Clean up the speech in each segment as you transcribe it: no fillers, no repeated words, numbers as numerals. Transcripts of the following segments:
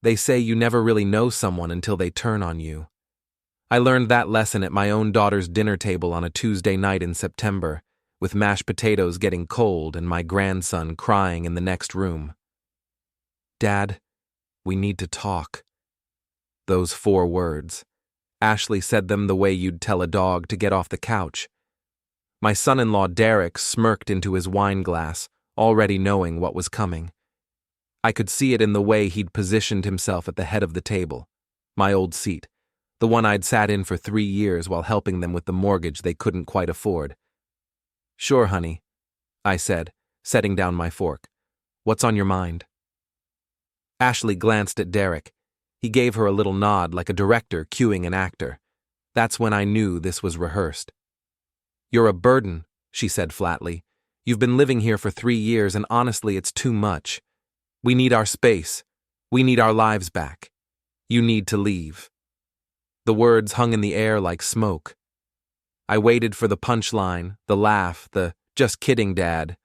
They say you never really know someone until they turn on you. I learned that lesson at my own daughter's dinner table on a Tuesday night in September, with mashed potatoes getting cold and my grandson crying in the next room. "Dad, we need to talk." Those 4 words. Ashley said them the way you'd tell a dog to get off the couch. My son-in-law Derek smirked into his wine glass, already knowing what was coming. I could see it in the way he'd positioned himself at the head of the table, my old seat, the one I'd sat in for 3 years while helping them with the mortgage they couldn't quite afford. "Sure, honey," I said, setting down my fork. "What's on your mind?" Ashley glanced at Derek. He gave her a little nod like a director cueing an actor. That's when I knew this was rehearsed. "You're a burden," she said flatly. "You've been living here for 3 years and honestly it's too much. We need our space. We need our lives back. You need to leave." The words hung in the air like smoke. I waited for the punchline, the laugh, the "just kidding, Dad."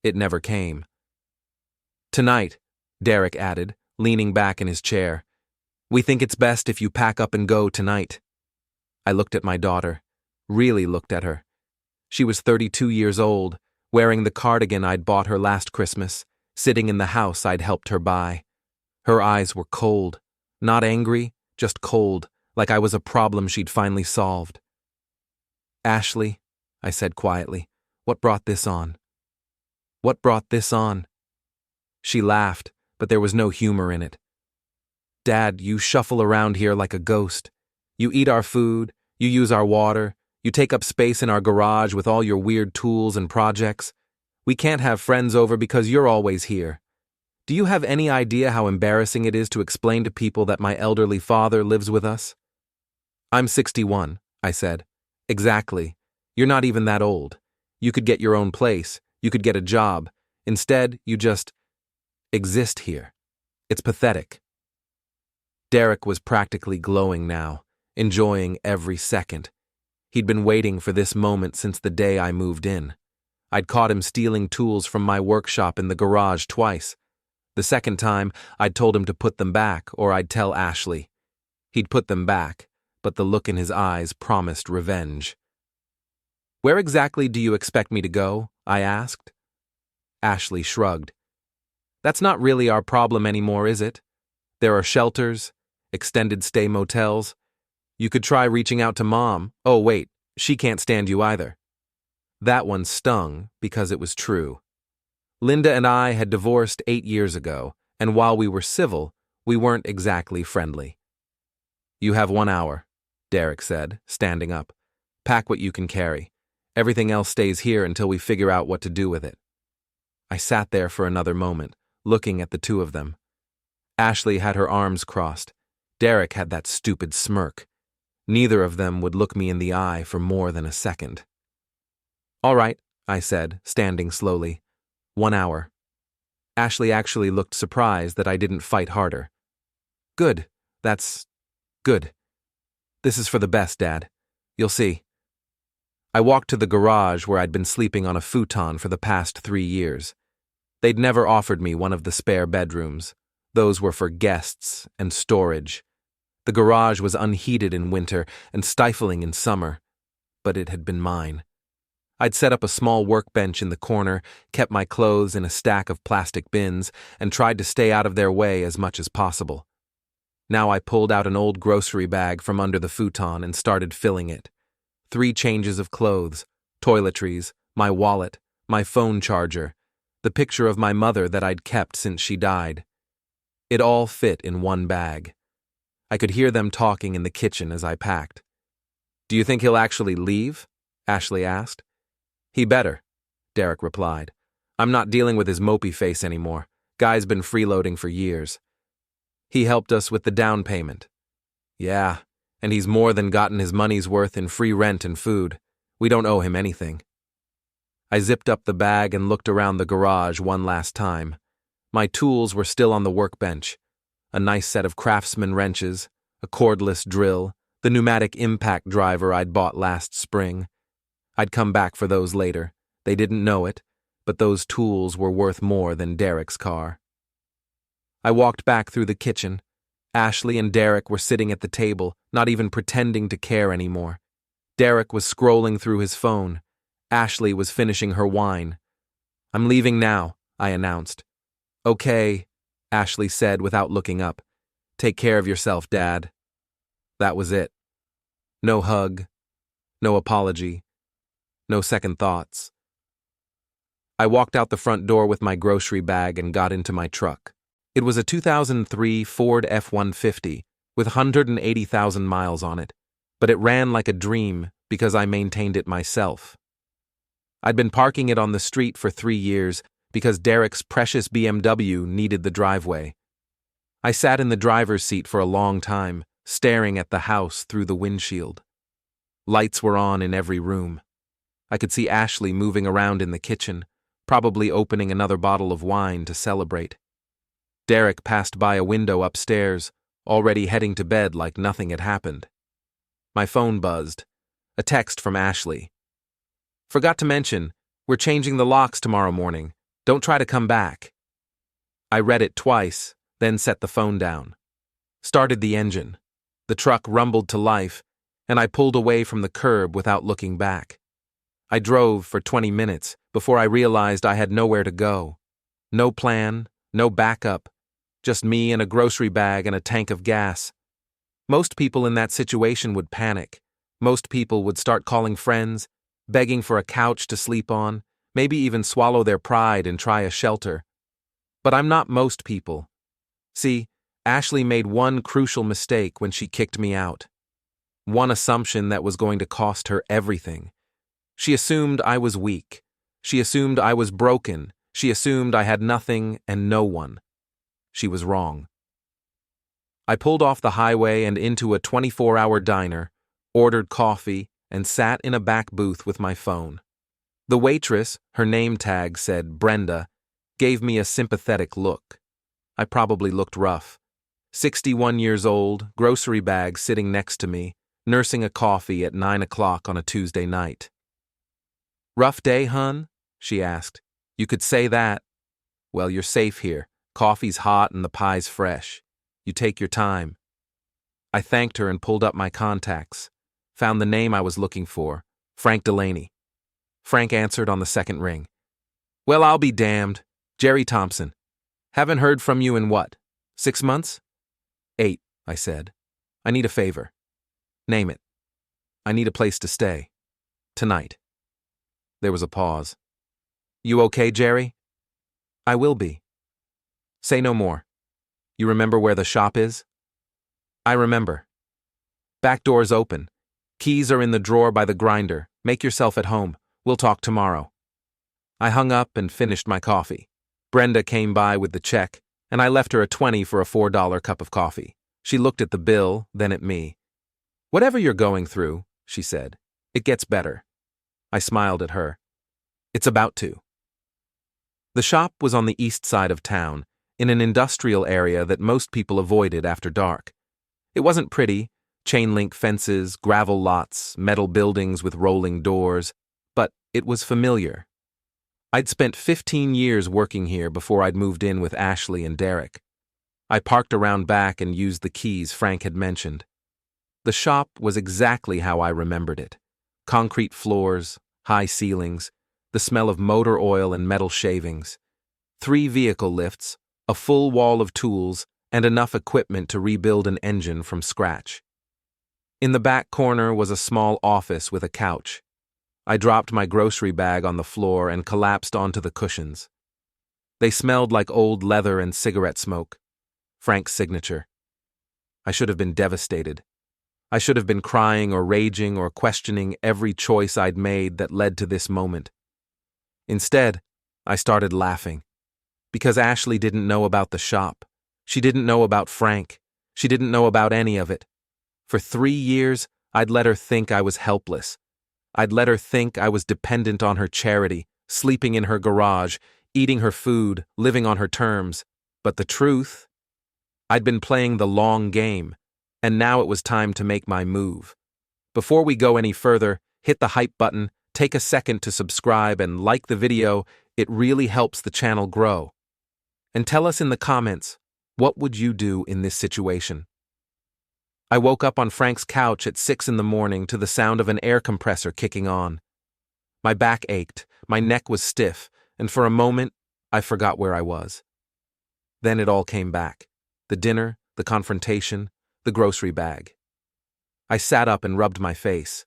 It never came. "Tonight," Derek added, leaning back in his chair, "we think it's best if you pack up and go tonight." I looked at my daughter, really looked at her. She was 32 years old, wearing the cardigan I'd bought her last Christmas, sitting in the house I'd helped her buy. Her eyes were cold, not angry, just cold, like I was a problem she'd finally solved. "Ashley," I said quietly, "what brought this on?" "What brought this on?" She laughed, but there was no humor in it. "Dad, you shuffle around here like a ghost. You eat our food, you use our water, you take up space in our garage with all your weird tools and projects. We can't have friends over because you're always here. Do you have any idea how embarrassing it is to explain to people that my elderly father lives with us?" "I'm 61, I said. "Exactly. You're not even that old. You could get your own place, you could get a job. Instead, you just exist here. It's pathetic." Derek was practically glowing now, enjoying every second. He'd been waiting for this moment since the day I moved in. I'd caught him stealing tools from my workshop in the garage twice. The second time, I'd told him to put them back, or I'd tell Ashley. He'd put them back, but the look in his eyes promised revenge. "Where exactly do you expect me to go?" I asked. Ashley shrugged. "That's not really our problem anymore, is it? There are shelters, extended stay motels. You could try reaching out to Mom. Oh, wait, she can't stand you either." That one stung because it was true. Linda and I had divorced 8 years ago, and while we were civil, we weren't exactly friendly. "You have 1 hour," Derek said, standing up. "Pack what you can carry. Everything else stays here until we figure out what to do with it." I sat there for another moment, looking at the two of them. Ashley had her arms crossed. Derek had that stupid smirk. Neither of them would look me in the eye for more than a second. "All right," I said, standing slowly. 1 hour. Ashley actually looked surprised that I didn't fight harder. "Good. That's good. This is for the best, Dad. You'll see." I walked to the garage where I'd been sleeping on a futon for the past 3 years. They'd never offered me one of the spare bedrooms. Those were for guests and storage. The garage was unheated in winter and stifling in summer, but it had been mine. I'd set up a small workbench in the corner, kept my clothes in a stack of plastic bins, and tried to stay out of their way as much as possible. Now I pulled out an old grocery bag from under the futon and started filling it. 3 changes of clothes, toiletries, my wallet, my phone charger, the picture of my mother that I'd kept since she died. It all fit in one bag. I could hear them talking in the kitchen as I packed. "Do you think he'll actually leave?" Ashley asked. "He better," Derek replied. "I'm not dealing with his mopey face anymore. Guy's been freeloading for years. He helped us with the down payment." "Yeah, and he's more than gotten his money's worth in free rent and food. We don't owe him anything." I zipped up the bag and looked around the garage one last time. My tools were still on the workbench. A nice set of Craftsman wrenches, a cordless drill, the pneumatic impact driver I'd bought last spring. I'd come back for those later. They didn't know it, but those tools were worth more than Derek's car. I walked back through the kitchen. Ashley and Derek were sitting at the table, not even pretending to care anymore. Derek was scrolling through his phone. Ashley was finishing her wine. "I'm leaving now," I announced. "Okay," Ashley said without looking up. "Take care of yourself, Dad." That was it. No hug, no apology, no second thoughts. I walked out the front door with my grocery bag and got into my truck. It was a 2003 Ford F-150 with 180,000 miles on it, but it ran like a dream because I maintained it myself. I'd been parking it on the street for 3 years because Derek's precious BMW needed the driveway. I sat in the driver's seat for a long time, staring at the house through the windshield. Lights were on in every room. I could see Ashley moving around in the kitchen, probably opening another bottle of wine to celebrate. Derek passed by a window upstairs, already heading to bed like nothing had happened. My phone buzzed. A text from Ashley. "Forgot to mention, we're changing the locks tomorrow morning. Don't try to come back." I read it twice, then set the phone down. Started the engine. The truck rumbled to life, and I pulled away from the curb without looking back. I drove for 20 minutes before I realized I had nowhere to go. No plan, no backup, just me and a grocery bag and a tank of gas. Most people in that situation would panic. Most people would start calling friends, begging for a couch to sleep on, maybe even swallow their pride and try a shelter. But I'm not most people. See, Ashley made one crucial mistake when she kicked me out. One assumption that was going to cost her everything. She assumed I was weak. She assumed I was broken. She assumed I had nothing and no one. She was wrong. I pulled off the highway and into a 24-hour diner, ordered coffee, and sat in a back booth with my phone. The waitress, her name tag said Brenda, gave me a sympathetic look. I probably looked rough. 61 years old, grocery bag sitting next to me, nursing a coffee at 9 o'clock on a Tuesday night. "Rough day, hun?" she asked. "You could say that." "Well, you're safe here. Coffee's hot and the pie's fresh. You take your time." I thanked her and pulled up my contacts. Found the name I was looking for, Frank Delaney. Frank answered on the second ring. "Well, I'll be damned. Jerry Thompson. Haven't heard from you in what? 6 months?" 8, I said. "I need a favor." "Name it." "I need a place to stay. Tonight." There was a pause. "You okay, Jerry?" "I will be." "Say no more. You remember where the shop is?" "I remember." "Back door's open. Keys are in the drawer by the grinder. Make yourself at home. We'll talk tomorrow." I hung up and finished my coffee. Brenda came by with the check, and I left her a 20 for a $4 cup of coffee. She looked at the bill, then at me. "Whatever you're going through," she said, "it gets better." I smiled at her. "It's about to." The shop was on the east side of town, in an industrial area that most people avoided after dark. It wasn't pretty, chain-link fences, gravel lots, metal buildings with rolling doors, but it was familiar. I'd spent 15 years working here before I'd moved in with Ashley and Derek. I parked around back and used the keys Frank had mentioned. The shop was exactly how I remembered it. Concrete floors, high ceilings, the smell of motor oil and metal shavings. 3 vehicle lifts, a full wall of tools, and enough equipment to rebuild an engine from scratch. In the back corner was a small office with a couch. I dropped my grocery bag on the floor and collapsed onto the cushions. They smelled like old leather and cigarette smoke. Frank's signature. I should have been devastated. I should have been crying or raging or questioning every choice I'd made that led to this moment. Instead, I started laughing. Because Ashley didn't know about the shop. She didn't know about Frank. She didn't know about any of it. For 3 years, I'd let her think I was helpless. I'd let her think I was dependent on her charity, sleeping in her garage, eating her food, living on her terms. But the truth? I'd been playing the long game, and now it was time to make my move. Before we go any further, hit the hype button, take a second to subscribe and like the video. It really helps the channel grow. And tell us in the comments, What would you do in this situation? I woke up on Frank's couch at 6 in the morning to the sound of an air compressor kicking on. My back ached, my neck was stiff, and for a moment, I forgot where I was. Then it all came back. The dinner, the confrontation, the grocery bag. I sat up and rubbed my face.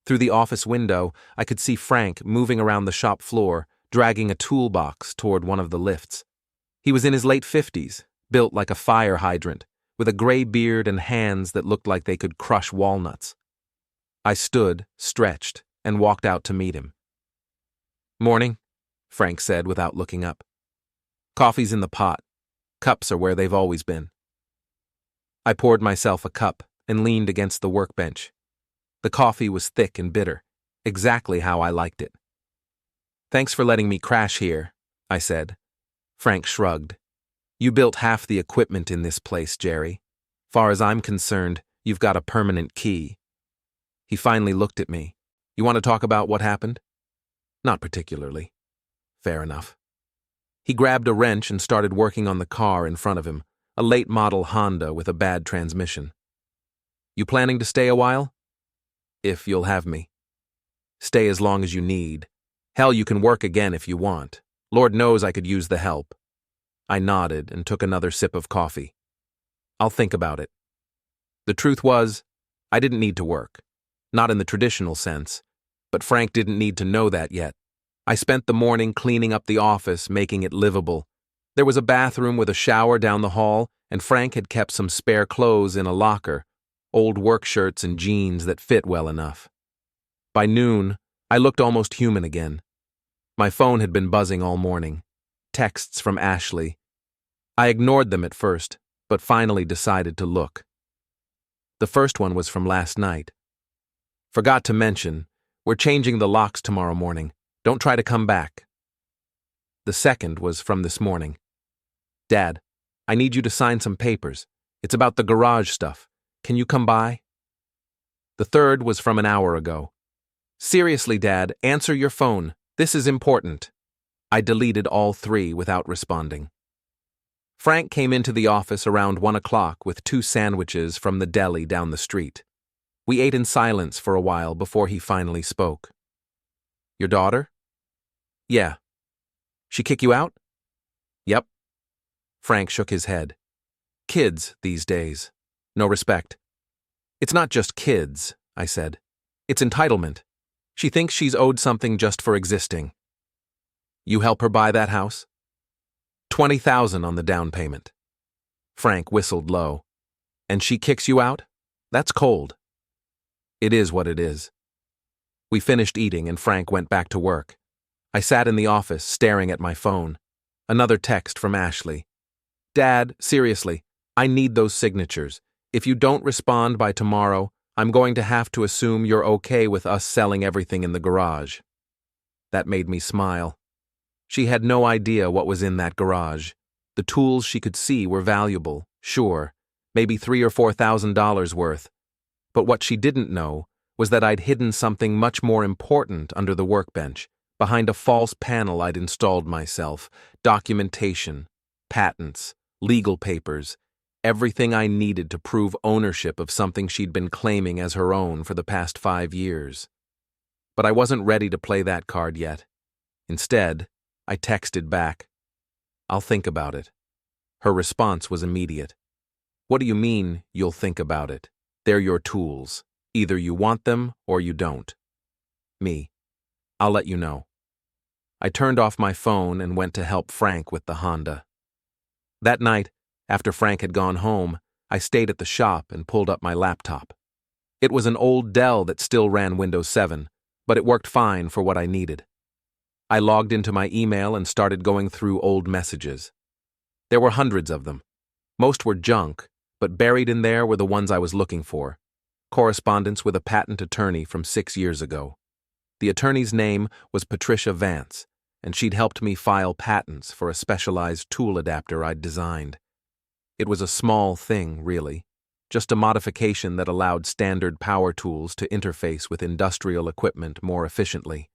Through the office window, I could see Frank moving around the shop floor, dragging a toolbox toward one of the lifts. He was in his late 50s, built like a fire hydrant, with a gray beard and hands that looked like they could crush walnuts. I stood, stretched, and walked out to meet him. "Morning," Frank said without looking up. "Coffee's in the pot. Cups are where they've always been." I poured myself a cup and leaned against the workbench. The coffee was thick and bitter, exactly how I liked it. "Thanks for letting me crash here," I said. Frank shrugged. "You built half the equipment in this place, Jerry. Far as I'm concerned, you've got a permanent key." He finally looked at me. "You want to talk about what happened?" "Not particularly." "Fair enough." He grabbed a wrench and started working on the car in front of him, a late-model Honda with a bad transmission. "You planning to stay a while?" "If you'll have me." "Stay as long as you need. Hell, you can work again if you want. Lord knows I could use the help." I nodded and took another sip of coffee. "I'll think about it." The truth was, I didn't need to work. Not in the traditional sense, but Frank didn't need to know that yet. I spent the morning cleaning up the office, making it livable. There was a bathroom with a shower down the hall, and Frank had kept some spare clothes in a locker, old work shirts and jeans that fit well enough. By noon, I looked almost human again. My phone had been buzzing all morning. Texts from Ashley. I ignored them at first, but finally decided to look. The first one was from last night. "Forgot to mention, we're changing the locks tomorrow morning. Don't try to come back." The second was from this morning. "Dad, I need you to sign some papers. It's about the garage stuff. Can you come by?" The third was from an hour ago. "Seriously, Dad, answer your phone. This is important." I deleted all three without responding. Frank came into the office around 1 o'clock with 2 sandwiches from the deli down the street. We ate in silence for a while before he finally spoke. "Your daughter?" "Yeah." "She kick you out?" "Yep." Frank shook his head. "Kids these days. No respect." "It's not just kids," I said. "It's entitlement. She thinks she's owed something just for existing." "You help her buy that house?" $20,000 on the down payment. Frank whistled low. "And she kicks you out? That's cold." "It is what it is." We finished eating and Frank went back to work. I sat in the office staring at my phone. Another text from Ashley. "Dad, seriously, I need those signatures. If you don't respond by tomorrow, I'm going to have to assume you're okay with us selling everything in the garage." That made me smile. She had no idea what was in that garage. The tools she could see were valuable, sure, maybe $3,000 or $4,000 worth. But what she didn't know was that I'd hidden something much more important under the workbench, behind a false panel I'd installed myself, documentation, patents, legal papers, everything I needed to prove ownership of something she'd been claiming as her own for the past 5 years. But I wasn't ready to play that card yet. Instead, I texted back, "I'll think about it." Her response was immediate. "What do you mean, you'll think about it? They're your tools. Either you want them or you don't." Me, "I'll let you know." I turned off my phone and went to help Frank with the Honda. That night, after Frank had gone home, I stayed at the shop and pulled up my laptop. It was an old Dell that still ran Windows 7, but it worked fine for what I needed. I logged into my email and started going through old messages. There were hundreds of them. Most were junk, but buried in there were the ones I was looking for. Correspondence with a patent attorney from 6 years ago. The attorney's name was Patricia Vance, and she'd helped me file patents for a specialized tool adapter I'd designed. It was a small thing, really, just a modification that allowed standard power tools to interface with industrial equipment more efficiently.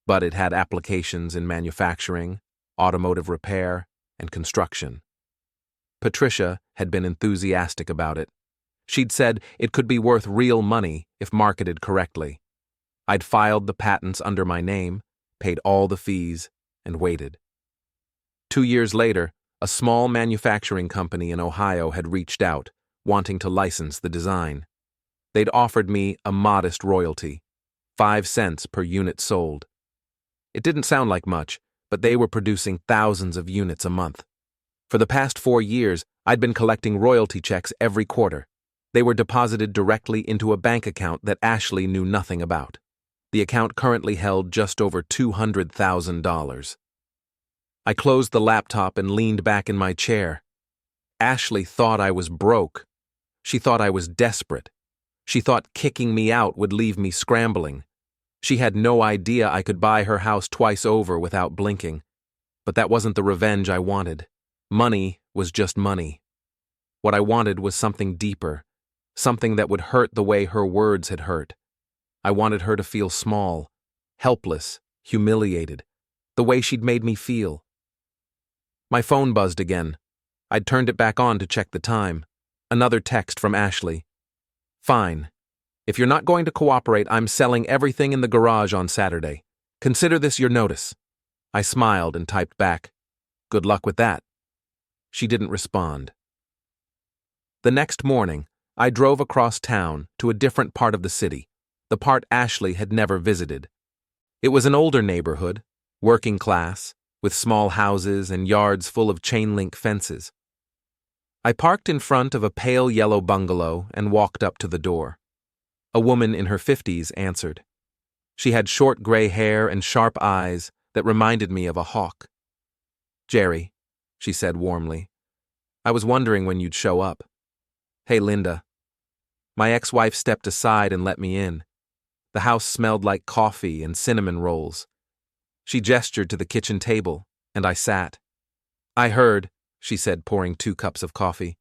But it had applications in manufacturing, automotive repair, and construction. Patricia had been enthusiastic about it. She'd said it could be worth real money if marketed correctly. I'd filed the patents under my name, paid all the fees, and waited. 2 years later, a small manufacturing company in Ohio had reached out, wanting to license the design. They'd offered me a modest royalty, 5 cents per unit sold. It didn't sound like much, but they were producing thousands of units a month. For the past 4 years, I'd been collecting royalty checks every quarter. They were deposited directly into a bank account that Ashley knew nothing about. The account currently held just over $200,000. I closed the laptop and leaned back in my chair. Ashley thought I was broke. She thought I was desperate. She thought kicking me out would leave me scrambling. She had no idea I could buy her house twice over without blinking. But that wasn't the revenge I wanted. Money was just money. What I wanted was something deeper, something that would hurt the way her words had hurt. I wanted her to feel small, helpless, humiliated, the way she'd made me feel. My phone buzzed again. I'd turned it back on to check the time. Another text from Ashley. Fine. If you're not going to cooperate, I'm selling everything in the garage on Saturday. Consider this your notice. I smiled and typed back, good luck with that. She didn't respond. The next morning, I drove across town to a different part of the city, the part Ashley had never visited. It was an older neighborhood, working class, with small houses and yards full of chain-link fences. I parked in front of a pale yellow bungalow and walked up to the door. A woman in her 50s answered. She had short gray hair and sharp eyes that reminded me of a hawk. Jerry, she said warmly, I was wondering when you'd show up. Hey, Linda. My ex-wife stepped aside and let me in. The house smelled like coffee and cinnamon rolls. She gestured to the kitchen table, and I sat. I heard, she said, pouring 2 cups of coffee.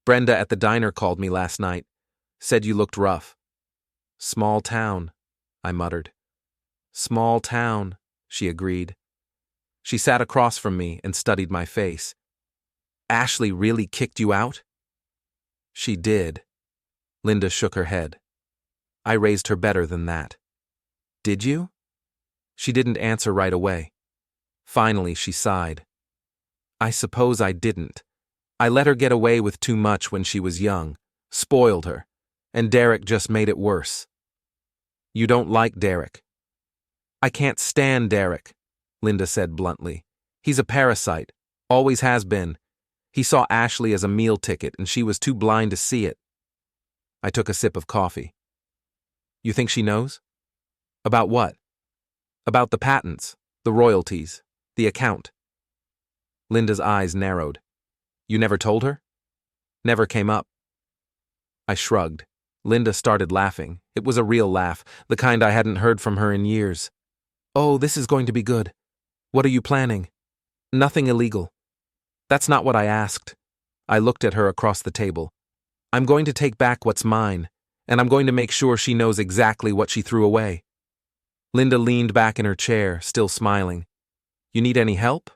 Brenda at the diner called me last night. Said you looked rough. Small town, I muttered. Small town, she agreed. She sat across from me and studied my face. Ashley really kicked you out? She did. Linda shook her head. I raised her better than that. Did you? She didn't answer right away. Finally, she sighed. I suppose I didn't. I let her get away with too much when she was young, spoiled her, and Derek just made it worse. You don't like Derek. I can't stand Derek, Linda said bluntly. He's a parasite, always has been. He saw Ashley as a meal ticket and she was too blind to see it. I took a sip of coffee. You think she knows? About what? About the patents, the royalties, the account. Linda's eyes narrowed. You never told her? Never came up. I shrugged. Linda started laughing. It was a real laugh, the kind I hadn't heard from her in years. Oh, this is going to be good. What are you planning? Nothing illegal. That's not what I asked. I looked at her across the table. I'm going to take back what's mine, and I'm going to make sure she knows exactly what she threw away. Linda leaned back in her chair, still smiling. You need any help?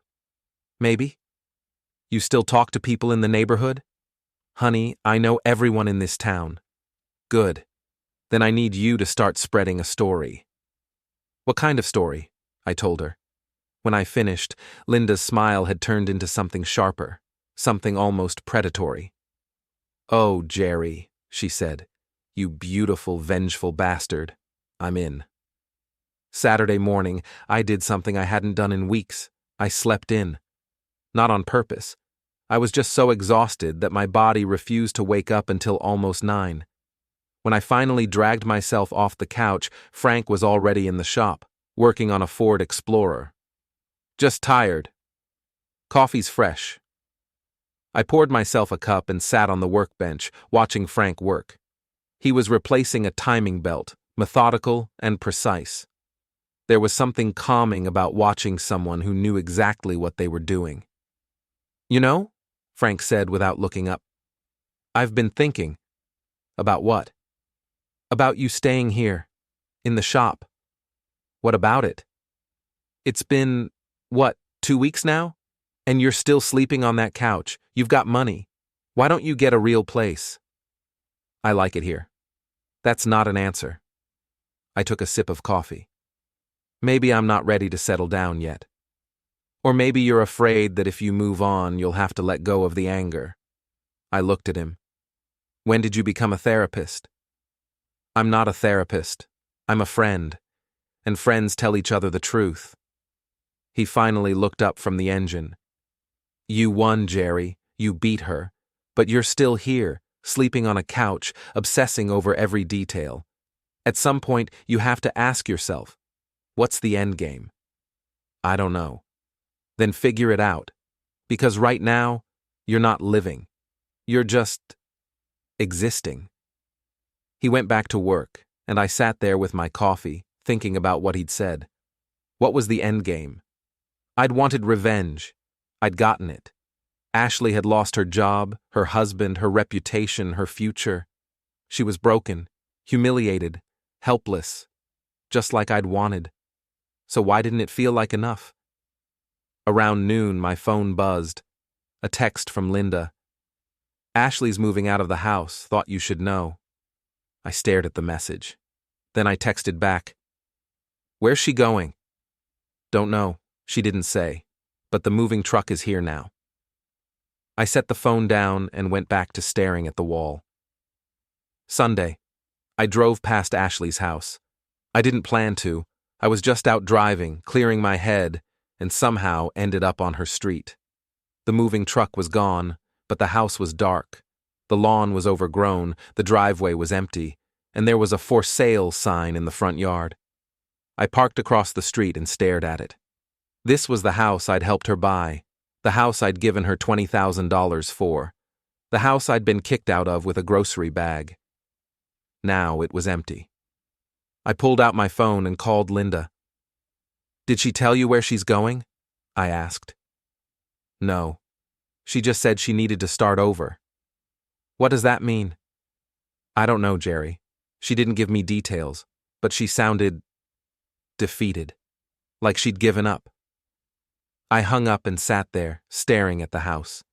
Maybe. You still talk to people in the neighborhood? Honey, I know everyone in this town. Good. Then I need you to start spreading a story. What kind of story? I told her. When I finished, Linda's smile had turned into something sharper, something almost predatory. Oh, Jerry, she said. You beautiful, vengeful bastard. I'm in. Saturday morning, I did something I hadn't done in weeks. I slept in. Not on purpose. I was just so exhausted that my body refused to wake up until almost 9. When I finally dragged myself off the couch, Frank was already in the shop, working on a Ford Explorer. Just tired. Coffee's fresh. I poured myself a cup and sat on the workbench, watching Frank work. He was replacing a timing belt, methodical and precise. There was something calming about watching someone who knew exactly what they were doing. You know, Frank said without looking up, I've been thinking. About what? About you staying here, in the shop. What about it? It's been, 2 weeks now? And you're still sleeping on that couch. You've got money. Why don't you get a real place? I like it here. That's not an answer. I took a sip of coffee. Maybe I'm not ready to settle down yet. Or maybe you're afraid that if you move on, you'll have to let go of the anger. I looked at him. When did you become a therapist? I'm not a therapist. I'm a friend. And friends tell each other the truth. He finally looked up from the engine. You won, Jerry. You beat her. But you're still here, sleeping on a couch, obsessing over every detail. At some point, you have to ask yourself, what's the end game? I don't know. Then figure it out. Because right now, you're not living. You're just existing. He went back to work, and I sat there with my coffee, thinking about what he'd said. What was the end game? I'd wanted revenge. I'd gotten it. Ashley had lost her job, her husband, her reputation, her future. She was broken, humiliated, helpless, just like I'd wanted. So why didn't it feel like enough? Around noon, my phone buzzed. A text from Linda. Ashley's moving out of the house, thought you should know. I stared at the message. Then I texted back. Where's she going? Don't know, she didn't say, but the moving truck is here now. I set the phone down and went back to staring at the wall. Sunday. I drove past Ashley's house. I didn't plan to. I was just out driving, clearing my head, and somehow ended up on her street. The moving truck was gone, but the house was dark. The lawn was overgrown, the driveway was empty, and there was a for sale sign in the front yard. I parked across the street and stared at it. This was the house I'd helped her buy, the house I'd given her $20,000 for, the house I'd been kicked out of with a grocery bag. Now it was empty. I pulled out my phone and called Linda. Did she tell you where she's going? I asked. No. She just said she needed to start over. What does that mean? I don't know, Jerry. She didn't give me details, but she sounded defeated, like she'd given up. I hung up and sat there, staring at the house.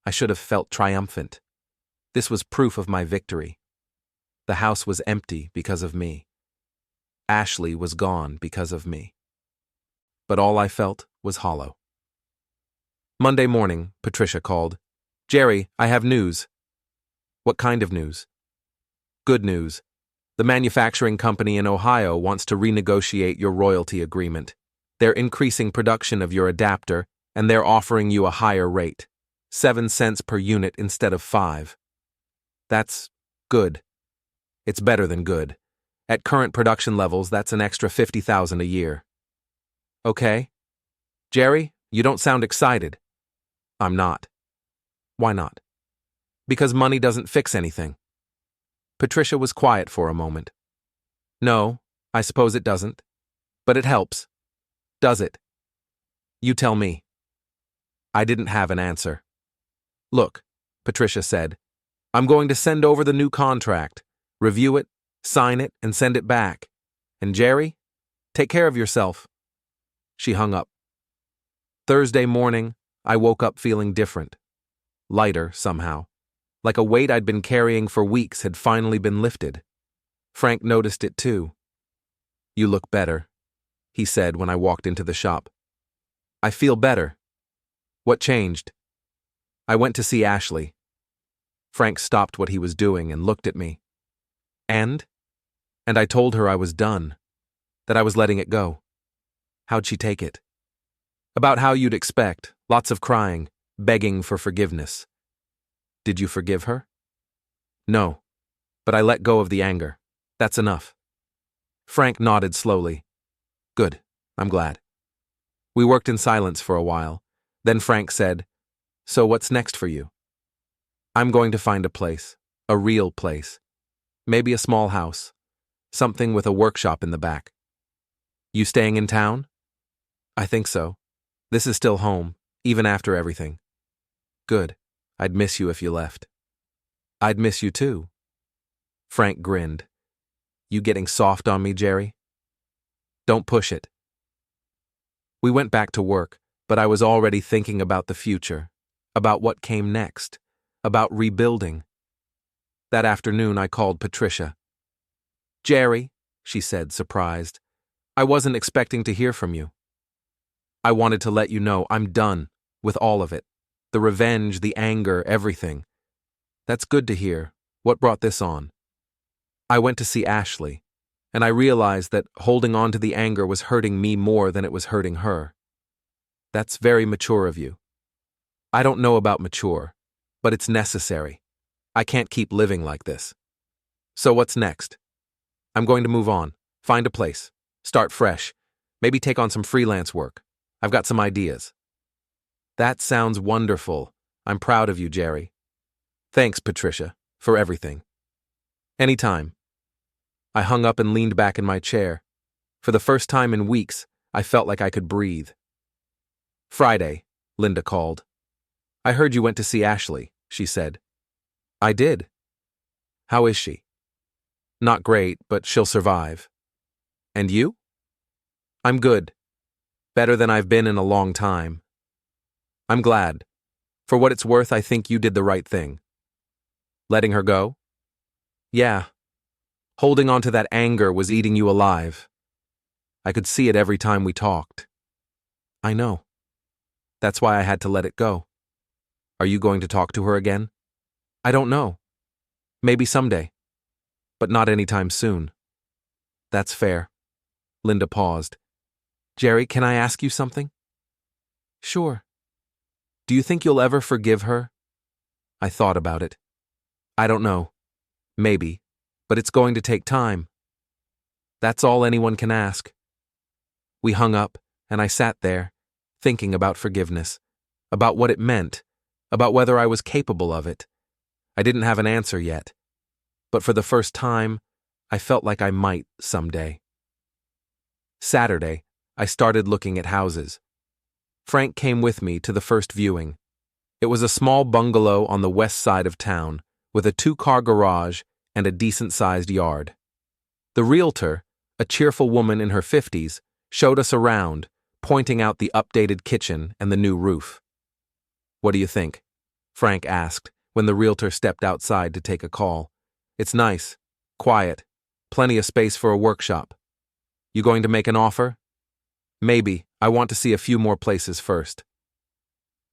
I should have felt triumphant. This was proof of my victory. The house was empty because of me. Ashley was gone because of me. But all I felt was hollow. Monday morning, Patricia called. Jerry, I have news. What kind of news? Good news. The manufacturing company in Ohio wants to renegotiate your royalty agreement. They're increasing production of your adapter, and they're offering you a higher rate, 7 cents per unit instead of 5. That's good. It's better than good. At current production levels, that's an extra $50,000 a year. Okay? Jerry, you don't sound excited. I'm not. Why not? Because money doesn't fix anything. Patricia was quiet for a moment. No, I suppose it doesn't. But it helps. Does it? You tell me. I didn't have an answer. Look, Patricia said, I'm going to send over the new contract, review it, sign it, and send it back. And Jerry, take care of yourself. She hung up. Thursday morning, I woke up feeling different. Lighter, somehow. Like a weight I'd been carrying for weeks had finally been lifted. Frank noticed it too. You look better, he said when I walked into the shop. I feel better. What changed? I went to see Ashley. Frank stopped what he was doing and looked at me. And I told her I was done, that I was letting it go. How'd she take it? About how you'd expect, lots of crying, begging for forgiveness. Did you forgive her? No, but I let go of the anger. That's enough. Frank nodded slowly. Good, I'm glad. We worked in silence for a while. Then Frank said, So what's next for you? I'm going to find a place, a real place. Maybe a small house, something with a workshop in the back. You staying in town? I think so. This is still home, even after everything. Good. I'd miss you if you left. I'd miss you too. Frank grinned. You getting soft on me, Jerry? Don't push it. We went back to work. but I was already thinking about the future, about what came next, about rebuilding. That afternoon, I called Patricia. "Jerry," she said, surprised, "I wasn't expecting to hear from you. I wanted to let you know I'm done with all of it. The revenge, the anger, everything. That's good to hear. What brought this on?" "I went to see Ashley, and I realized that holding on to the anger was hurting me more than it was hurting her." "That's very mature of you." "I don't know about mature, but it's necessary. I can't keep living like this." "So what's next?" "I'm going to move on, find a place, start fresh, maybe take on some freelance work. I've got some ideas." "That sounds wonderful. I'm proud of you, Jerry." "Thanks, Patricia, for everything." "Anytime." I hung up and leaned back in my chair. For the first time in weeks, I felt like I could breathe. "Friday," Linda called. "I heard you went to see Ashley," she said. "I did." "How is she?" "Not great, but she'll survive." "And you?" "I'm good. Better than I've been in a long time." "I'm glad. For what it's worth, I think you did the right thing." "Letting her go?" "Yeah. Holding on to that anger was eating you alive. I could see it every time we talked." "I know. That's why I had to let it go." "Are you going to talk to her again?" "I don't know. Maybe someday. But not anytime soon." "That's fair." Linda paused. "Jerry, can I ask you something?" "Sure." "Do you think you'll ever forgive her?" I thought about it. "I don't know. Maybe. But it's going to take time." "That's all anyone can ask." We hung up, and I sat there, thinking about forgiveness, about what it meant, about whether I was capable of it. I didn't have an answer yet. But for the first time, I felt like I might someday. Saturday, I started looking at houses. Frank came with me to the first viewing. It was a small bungalow on the west side of town, with a 2-car garage and a decent-sized yard. The realtor, a cheerful woman in her 50s, showed us around, pointing out the updated kitchen and the new roof. "What do you think?" Frank asked when the realtor stepped outside to take a call. "It's nice, quiet, plenty of space for a workshop. You going to make an offer?" "Maybe. I want to see a few more places first."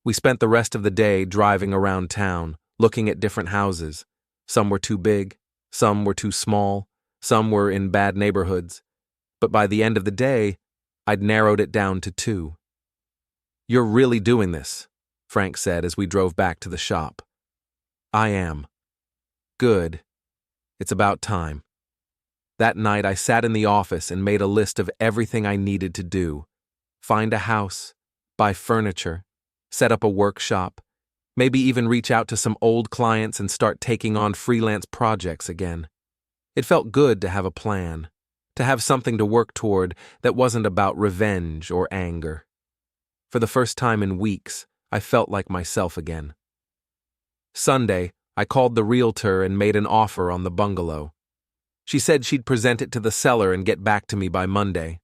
We spent the rest of the day driving around town, looking at different houses. Some were too big, some were too small, some were in bad neighborhoods. But by the end of the day, I'd narrowed it down to 2. "You're really doing this," Frank said as we drove back to the shop. "I am." "Good. It's about time." That night, I sat in the office and made a list of everything I needed to do. Find a house, buy furniture, set up a workshop, maybe even reach out to some old clients and start taking on freelance projects again. It felt good to have a plan, to have something to work toward that wasn't about revenge or anger. For the first time in weeks, I felt like myself again. Sunday, I called the realtor and made an offer on the bungalow. She said she'd present it to the seller and get back to me by Monday.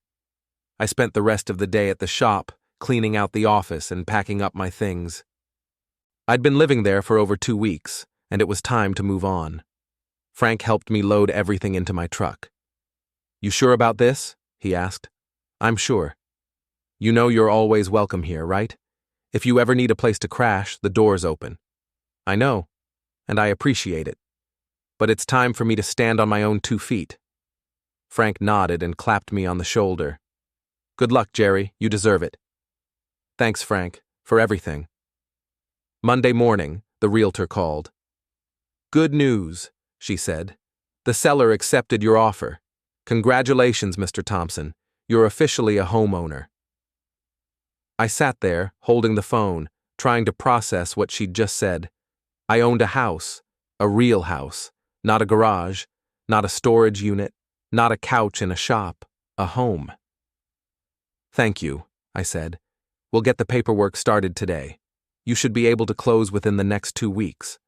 I spent the rest of the day at the shop, cleaning out the office and packing up my things. I'd been living there for over 2 weeks, and it was time to move on. Frank helped me load everything into my truck. "You sure about this?" he asked. "I'm sure. You know you're always welcome here, right? If you ever need a place to crash, the door's open." "I know, and I appreciate it. But it's time for me to stand on my own 2 feet. Frank nodded and clapped me on the shoulder. "Good luck, Jerry. You deserve it." "Thanks, Frank, for everything." Monday morning, the realtor called. "Good news," she said. "The seller accepted your offer. Congratulations, Mr. Thompson. You're officially a homeowner." I sat there, holding the phone, trying to process what she'd just said. I owned a house, a real house, not a garage, not a storage unit, not a couch in a shop, a home. "Thank you," I said. "We'll get the paperwork started today. You should be able to close within the next 2 weeks."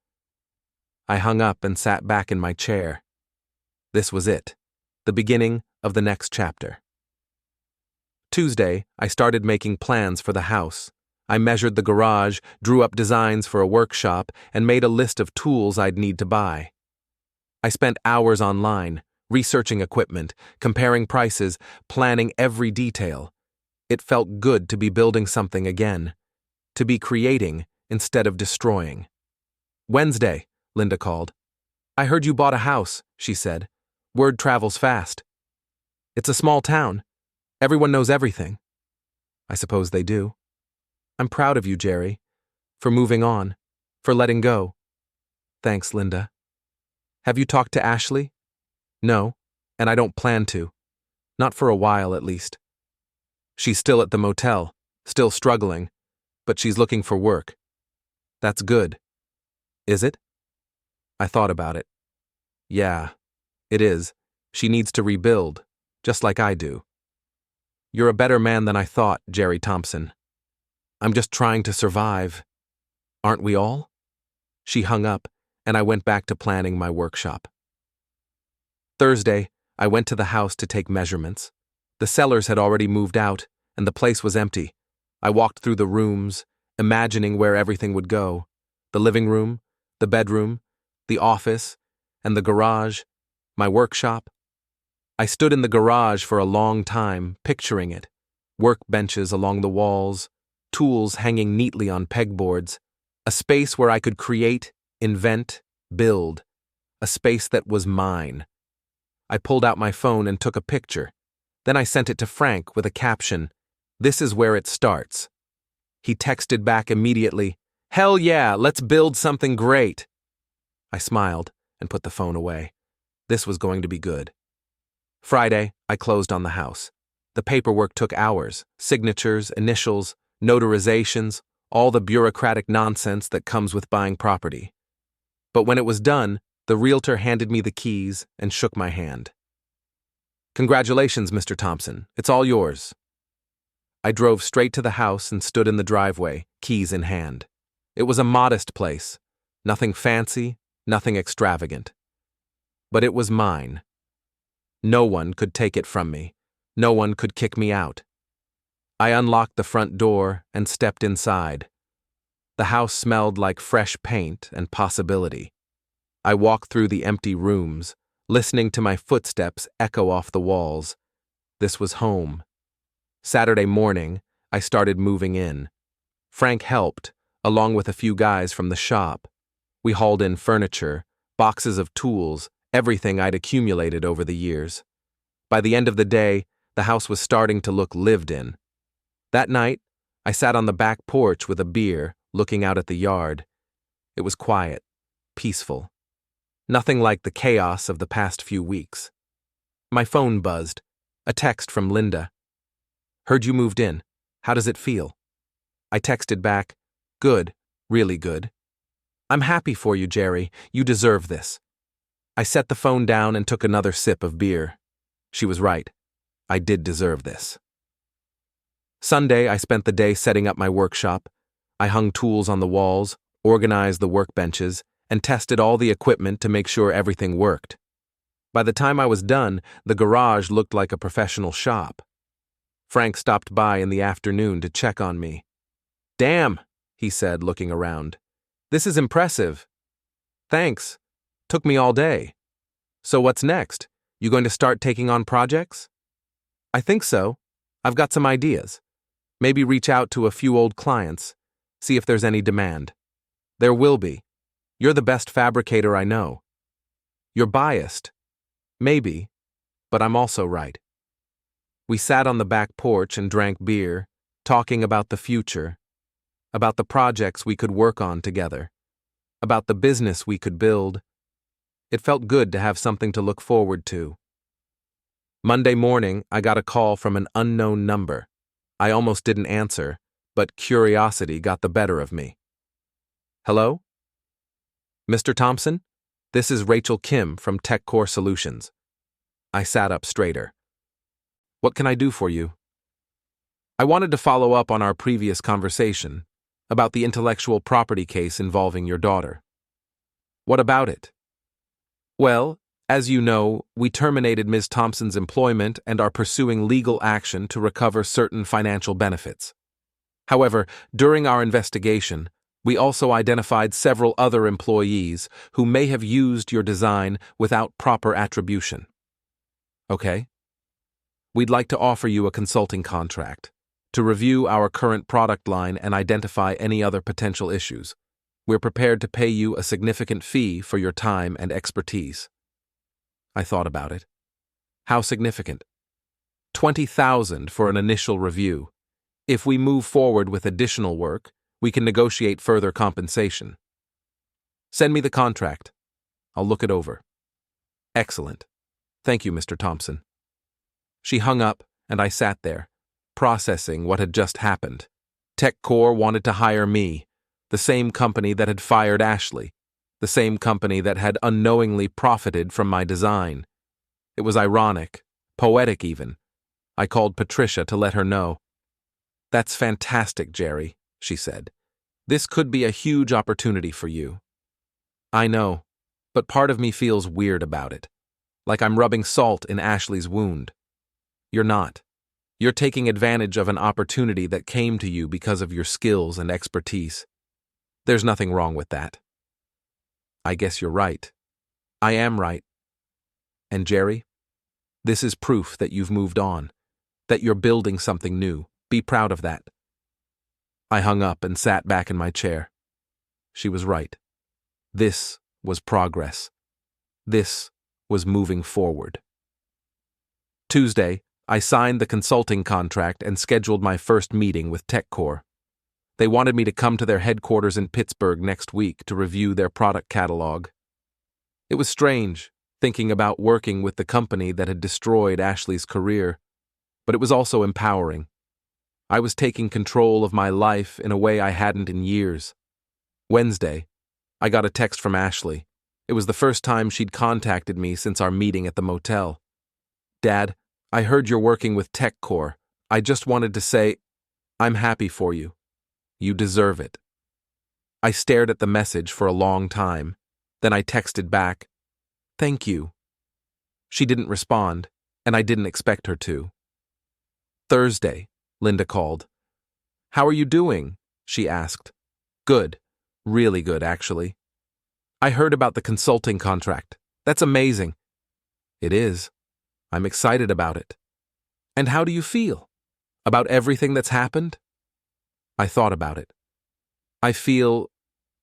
I hung up and sat back in my chair. This was it, the beginning of the next chapter. Tuesday, I started making plans for the house. I measured the garage, drew up designs for a workshop, and made a list of tools I'd need to buy. I spent hours online, researching equipment, comparing prices, planning every detail. It felt good to be building something again, to be creating instead of destroying. Wednesday, Linda called. I heard you bought a house, she said. Word travels fast. It's a small town. Everyone knows everything. I suppose they do. I'm proud of you, Jerry, for moving on, for letting go. Thanks, Linda. Have you talked to Ashley? No, and I don't plan to. Not for a while, at least. She's still at the motel, still struggling, but she's looking for work. That's good. Is it? I thought about it. Yeah, it is. She needs to rebuild, just like I do. You're a better man than I thought, Jerry Thompson. I'm just trying to survive. Aren't we all? She hung up, and I went back to planning my workshop. Thursday, I went to the house to take measurements. The sellers had already moved out, and the place was empty. I walked through the rooms, imagining where everything would go. The living room, the bedroom, the office, and the garage, my workshop. I stood in the garage for a long time, picturing it. Workbenches along the walls, tools hanging neatly on pegboards, a space where I could create, invent, build, a space that was mine. I pulled out my phone and took a picture. Then I sent it to Frank with a caption, "This is where it starts." He texted back immediately, "Hell yeah, let's build something great." I smiled and put the phone away. This was going to be good. Friday, I closed on the house. The paperwork took hours, signatures, initials, notarizations, all the bureaucratic nonsense that comes with buying property. But when it was done, the realtor handed me the keys and shook my hand. Congratulations, Mr. Thompson. It's all yours. I drove straight to the house and stood in the driveway, keys in hand. It was a modest place. Nothing fancy, nothing extravagant. But it was mine. No one could take it from me. No one could kick me out. I unlocked the front door and stepped inside. The house smelled like fresh paint and possibility. I walked through the empty rooms, listening to my footsteps echo off the walls. This was home. Saturday morning, I started moving in. Frank helped, along with a few guys from the shop. We hauled in furniture, boxes of tools, everything I'd accumulated over the years. By the end of the day, the house was starting to look lived in. That night, I sat on the back porch with a beer, looking out at the yard. It was quiet, peaceful. Nothing like the chaos of the past few weeks. My phone buzzed. A text from Linda. Heard you moved in. How does it feel? I texted back, good, really good. I'm happy for you, Jerry. You deserve this. I set the phone down and took another sip of beer. She was right. I did deserve this. Sunday, I spent the day setting up my workshop. I hung tools on the walls, organized the workbenches, and tested all the equipment to make sure everything worked. By the time I was done, the garage looked like a professional shop. Frank stopped by in the afternoon to check on me. Damn, he said, looking around. This is impressive. Thanks. Took me all day. So what's next? You going to start taking on projects? I think so. I've got some ideas. Maybe reach out to a few old clients, see if there's any demand. There will be. You're the best fabricator I know. You're biased. Maybe, but I'm also right. We sat on the back porch and drank beer, talking about the future, about the projects we could work on together, about the business we could build. It felt good to have something to look forward to. Monday morning, I got a call from an unknown number. I almost didn't answer, but curiosity got the better of me. Hello? Mr. Thompson? This is Rachel Kim from TechCore Solutions. I sat up straighter. What can I do for you? I wanted to follow up on our previous conversation about the intellectual property case involving your daughter. What about it? Well, As you know, we terminated Ms. Thompson's employment and are pursuing legal action to recover certain financial benefits. However, during our investigation, we also identified several other employees who may have used your design without proper attribution. Okay? We'd like to offer you a consulting contract to review our current product line and identify any other potential issues. We're prepared to pay you a significant fee for your time and expertise. I thought about it. How significant? 20,000 for an initial review. If we move forward with additional work, we can negotiate further compensation. Send me the contract. I'll look it over. Excellent. Thank you, Mr. Thompson. She hung up, and I sat there, processing what had just happened. TechCore wanted to hire me, the same company that had fired Ashley, the same company that had unknowingly profited from my design. It was ironic, poetic even. I called Patricia to let her know. That's fantastic, Jerry, she said. This could be a huge opportunity for you. I know, but part of me feels weird about it, like I'm rubbing salt in Ashley's wound. You're not. You're taking advantage of an opportunity that came to you because of your skills and expertise. There's nothing wrong with that. I guess you're right. I am right. And Jerry, this is proof that you've moved on, that you're building something new. Be proud of that. I hung up and sat back in my chair. She was right. This was progress. This was moving forward. Tuesday, I signed the consulting contract and scheduled my first meeting with TechCore. They wanted me to come to their headquarters in Pittsburgh next week to review their product catalog. It was strange, thinking about working with the company that had destroyed Ashley's career, but it was also empowering. I was taking control of my life in a way I hadn't in years. Wednesday, I got a text from Ashley. It was the first time she'd contacted me since our meeting at the motel. Dad, I heard you're working with TechCore. I just wanted to say, I'm happy for you. You deserve it. I stared at the message for a long time. Then I texted back, thank you. She didn't respond, and I didn't expect her to. Thursday, Linda called. How are you doing? She asked. Good. Really good, actually. I heard about the consulting contract. That's amazing. It is. I'm excited about it. And how do you feel? About everything that's happened? I thought about it. I feel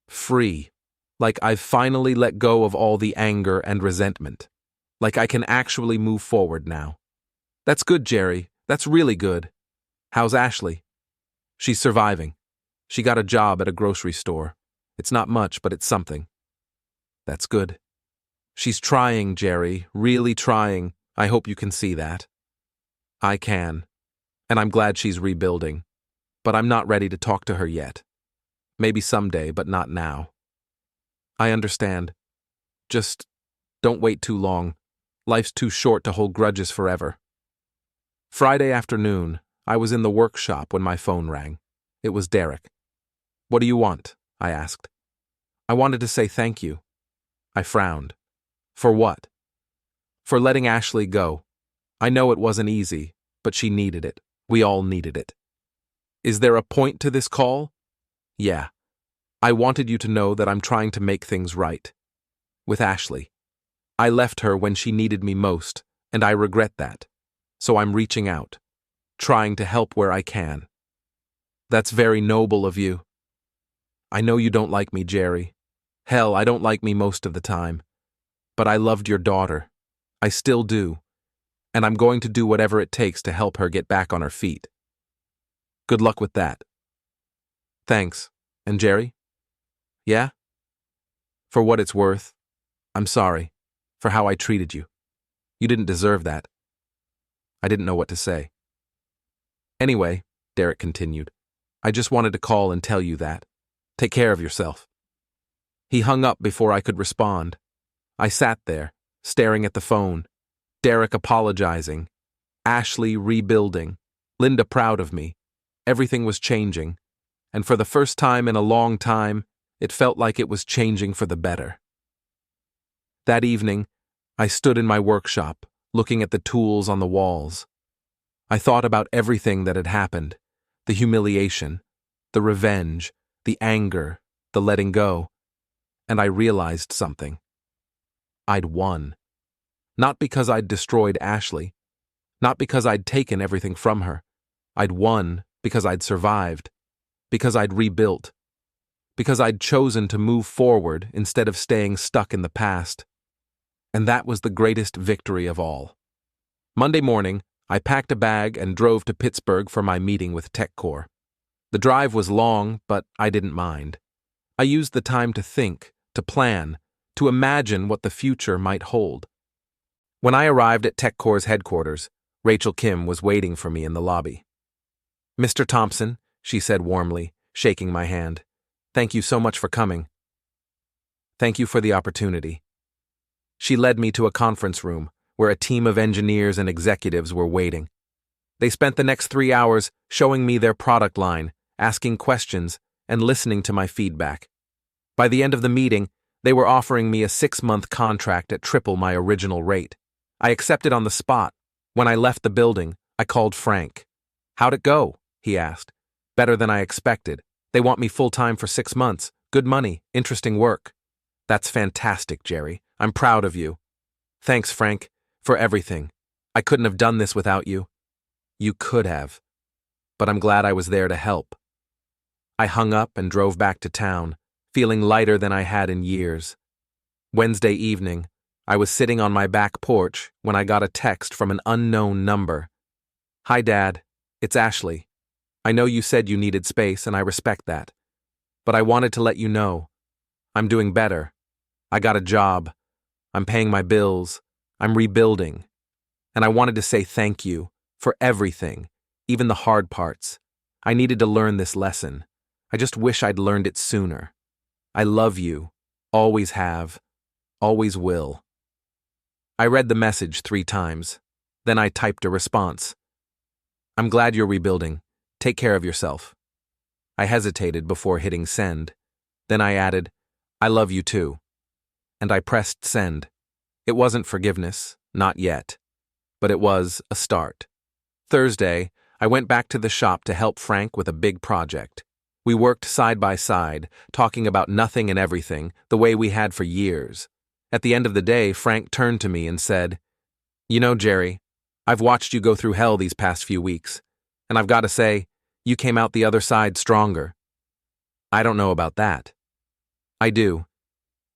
free, like I've finally let go of all the anger and resentment, like I can actually move forward now. That's good, Jerry. That's really good. How's Ashley? She's surviving. She got a job at a grocery store. It's not much, but it's something. That's good. She's trying, Jerry, really trying. I hope you can see that. I can. And I'm glad she's rebuilding. But I'm not ready to talk to her yet. Maybe someday, but not now. I understand. Just don't wait too long. Life's too short to hold grudges forever. Friday afternoon, I was in the workshop when my phone rang. It was Derek. What do you want? I asked. I wanted to say thank you. I frowned. For what? For letting Ashley go. I know it wasn't easy, but she needed it. We all needed it. Is there a point to this call? Yeah. I wanted you to know that I'm trying to make things right. With Ashley. I left her when she needed me most, and I regret that. So I'm reaching out. Trying to help where I can. That's very noble of you. I know you don't like me, Jerry. Hell, I don't like me most of the time. But I loved your daughter. I still do. And I'm going to do whatever it takes to help her get back on her feet. Good luck with that. Thanks. And Jerry? Yeah? For what it's worth, I'm sorry for how I treated you. You didn't deserve that. I didn't know what to say. Anyway, Derek continued, I just wanted to call and tell you that. Take care of yourself. He hung up before I could respond. I sat there, staring at the phone. Derek apologizing. Ashley rebuilding. Linda proud of me. Everything was changing. And for the first time in a long time, it felt like it was changing for the better. That evening, I stood in my workshop, looking at the tools on the walls. I thought about everything that had happened, the humiliation, the revenge, the anger, the letting go, and I realized something. I'd won. Not because I'd destroyed Ashley, not because I'd taken everything from her. I'd won because I'd survived, because I'd rebuilt, because I'd chosen to move forward instead of staying stuck in the past. And that was the greatest victory of all. Monday morning, I packed a bag and drove to Pittsburgh for my meeting with TechCore. The drive was long, but I didn't mind. I used the time to think, to plan, to imagine what the future might hold. When I arrived at TechCore's headquarters, Rachel Kim was waiting for me in the lobby. "Mr. Thompson," she said warmly, shaking my hand, "thank you so much for coming." "Thank you for the opportunity." She led me to a conference room where a team of engineers and executives were waiting. They spent the next 3 hours showing me their product line, asking questions, and listening to my feedback. By the end of the meeting, they were offering me a 6-month contract at triple my original rate. I accepted on the spot. When I left the building, I called Frank. "How'd it go?" he asked. "Better than I expected. They want me full-time for 6 months. Good money, interesting work." "That's fantastic, Jerry. I'm proud of you." "Thanks, Frank, for everything. I couldn't have done this without you." "You could have. But I'm glad I was there to help." I hung up and drove back to town, feeling lighter than I had in years. Wednesday evening, I was sitting on my back porch when I got a text from an unknown number. "Hi, Dad. It's Ashley. I know you said you needed space, and I respect that. But I wanted to let you know. I'm doing better. I got a job. I'm paying my bills. I'm rebuilding. And I wanted to say thank you for everything, even the hard parts. I needed to learn this lesson. I just wish I'd learned it sooner. I love you. Always have. Always will." I read the message 3 times. Then I typed a response. "I'm glad you're rebuilding. Take care of yourself." I hesitated before hitting send. Then I added, "I love you too." And I pressed send. It wasn't forgiveness, not yet. But it was a start. Thursday, I went back to the shop to help Frank with a big project. We worked side by side, talking about nothing and everything, the way we had for years. At the end of the day, Frank turned to me and said, "You know, Jerry, I've watched you go through hell these past few weeks, and I've got to say, you came out the other side stronger." "I don't know about that." "I do.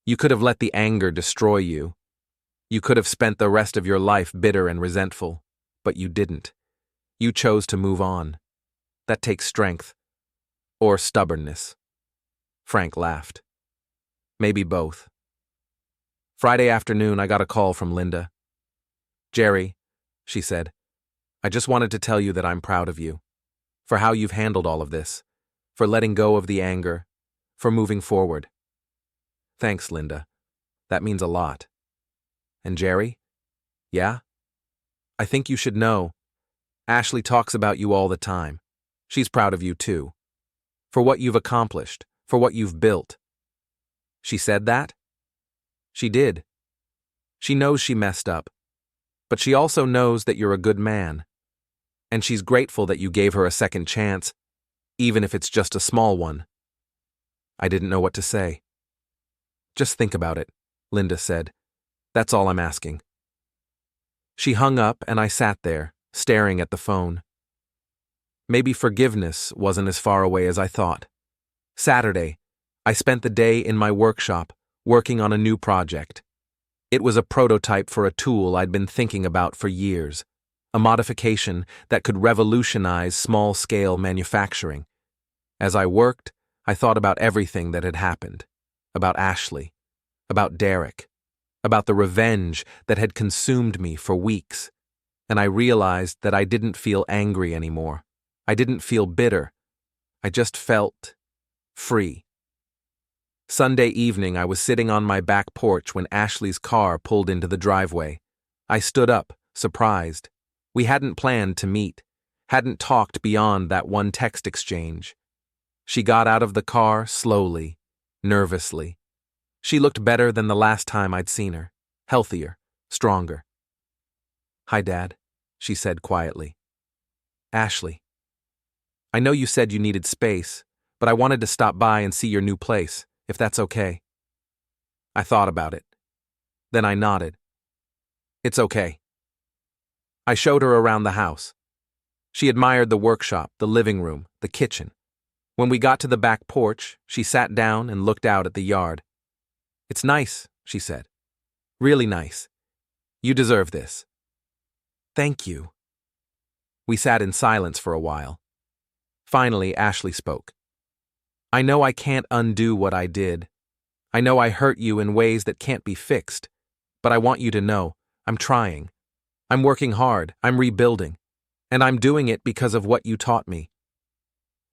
You could have let the anger destroy you. You could have spent the rest of your life bitter and resentful, but you didn't. You chose to move on. That takes strength. Or stubbornness." Frank laughed. "Maybe both." Friday afternoon, I got a call from Linda. "Jerry," she said, "I just wanted to tell you that I'm proud of you, for how you've handled all of this, for letting go of the anger, for moving forward." "Thanks, Linda. That means a lot." "And Jerry?" "Yeah? I think you should know. Ashley talks about you all the time. She's proud of you too. For what you've accomplished, for what you've built." "She said that?" "She did. She knows she messed up. But she also knows that you're a good man. And she's grateful that you gave her a second chance, even if it's just a small one." I didn't know what to say. "Just think about it," Linda said. "That's all I'm asking." She hung up and I sat there, staring at the phone. Maybe forgiveness wasn't as far away as I thought. Saturday, I spent the day in my workshop, working on a new project. It was a prototype for a tool I'd been thinking about for years, a modification that could revolutionize small-scale manufacturing. As I worked, I thought about everything that had happened, about Ashley, about Derek, about the revenge that had consumed me for weeks, and I realized that I didn't feel angry anymore. I didn't feel bitter. I just felt free. Sunday evening, I was sitting on my back porch when Ashley's car pulled into the driveway. I stood up, surprised. We hadn't planned to meet, hadn't talked beyond that one text exchange. She got out of the car slowly, nervously. She looked better than the last time I'd seen her, healthier, stronger. "Hi, Dad," she said quietly. "Ashley. I know you said you needed space, but I wanted to stop by and see your new place, if that's okay." I thought about it. Then I nodded. "It's okay." I showed her around the house. She admired the workshop, the living room, the kitchen. When we got to the back porch, she sat down and looked out at the yard. "It's nice," she said. "Really nice. You deserve this." "Thank you." We sat in silence for a while. Finally, Ashley spoke. "I know I can't undo what I did. I know I hurt you in ways that can't be fixed, but I want you to know, I'm trying. I'm working hard, I'm rebuilding, and I'm doing it because of what you taught me."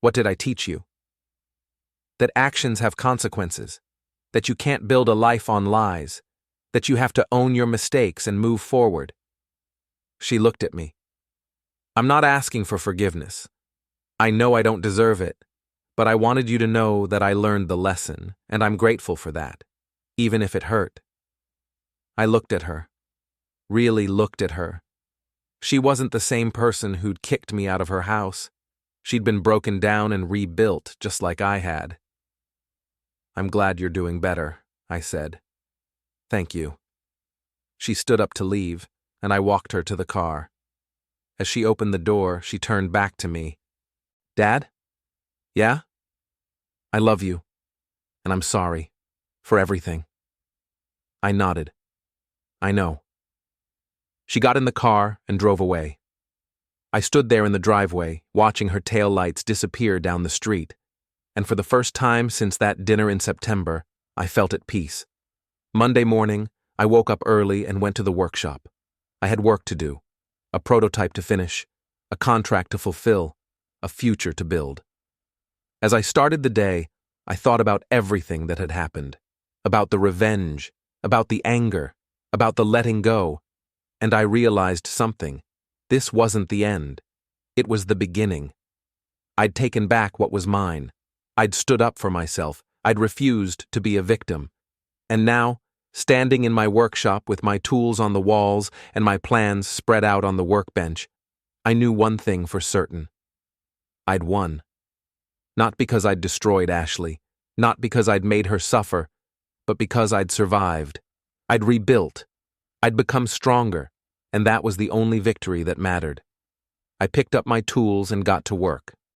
"What did I teach you?" "That actions have consequences, that you can't build a life on lies, that you have to own your mistakes and move forward." She looked at me. "I'm not asking for forgiveness. I know I don't deserve it, but I wanted you to know that I learned the lesson, and I'm grateful for that, even if it hurt." I looked at her, really looked at her. She wasn't the same person who'd kicked me out of her house. She'd been broken down and rebuilt just like I had. "I'm glad you're doing better," I said. "Thank you." She stood up to leave, and I walked her to the car. As she opened the door, she turned back to me. "Dad? Yeah? I love you, and I'm sorry for everything." I nodded. "I know." She got in the car and drove away. I stood there in the driveway, watching her taillights disappear down the street, and for the first time since that dinner in September, I felt at peace. Monday morning, I woke up early and went to the workshop. I had work to do, a prototype to finish, a contract to fulfill, a future to build. As I started the day, I thought about everything that had happened, about the revenge, about the anger, about the letting go, and I realized something. This wasn't the end. It was the beginning. I'd taken back what was mine. I'd stood up for myself. I'd refused to be a victim. And now, standing in my workshop with my tools on the walls and my plans spread out on the workbench, I knew one thing for certain. I'd won. Not because I'd destroyed Ashley, not because I'd made her suffer, but because I'd survived. I'd rebuilt. I'd become stronger, and that was the only victory that mattered. I picked up my tools and got to work.